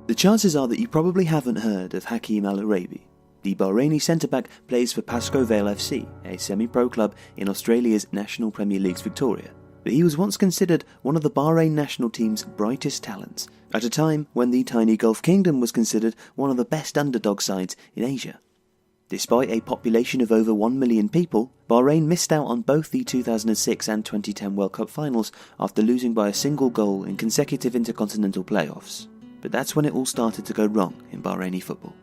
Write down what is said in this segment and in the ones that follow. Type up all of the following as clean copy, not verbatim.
The chances are that you probably haven't heard of Hakeem al-Araibi. The Bahraini centre-back plays for Pascoe Vale FC, a semi-pro club in Australia's National Premier League's Victoria. But he was once considered one of the Bahrain national team's brightest talents, at a time when the tiny Gulf Kingdom was considered one of the best underdog sides in Asia. Despite a population of over 1 million people, Bahrain missed out on both the 2006 and 2010 World Cup finals after losing by a single goal in consecutive intercontinental playoffs. But that's when it all started to go wrong in Bahraini football.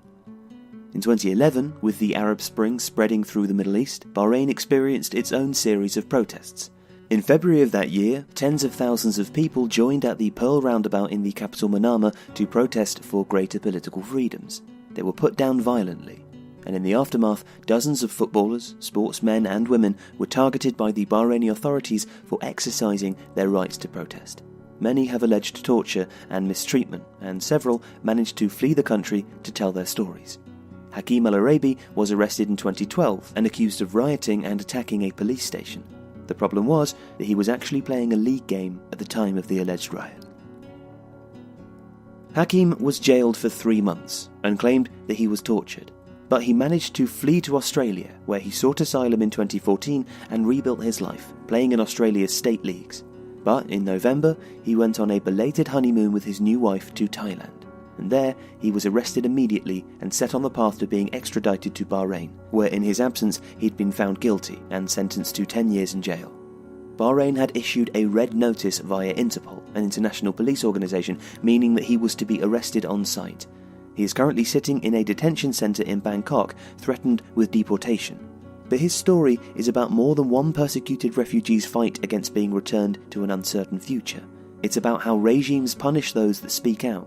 In 2011, with the Arab Spring spreading through the Middle East, Bahrain experienced its own series of protests. In February of that year, tens of thousands of people joined at the Pearl Roundabout in the capital Manama to protest for greater political freedoms. They were put down violently, and in the aftermath, dozens of footballers, sportsmen and women were targeted by the Bahraini authorities for exercising their rights to protest. Many have alleged torture and mistreatment, and several managed to flee the country to tell their stories. Hakeem al-Araibi was arrested in 2012 and accused of rioting and attacking a police station. The problem was that he was actually playing a league game at the time of the alleged riot. Hakeem was jailed for 3 months and claimed that he was tortured, but he managed to flee to Australia, where he sought asylum in 2014 and rebuilt his life, playing in Australia's state leagues. But in November, he went on a belated honeymoon with his new wife to Thailand, and there he was arrested immediately and set on the path to being extradited to Bahrain, where in his absence he'd been found guilty and sentenced to 10 years in jail. Bahrain had issued a red notice via Interpol, an international police organisation, meaning that he was to be arrested on site. He is currently sitting in a detention centre in Bangkok, threatened with deportation. But his story is about more than one persecuted refugee's fight against being returned to an uncertain future. It's about how regimes punish those that speak out,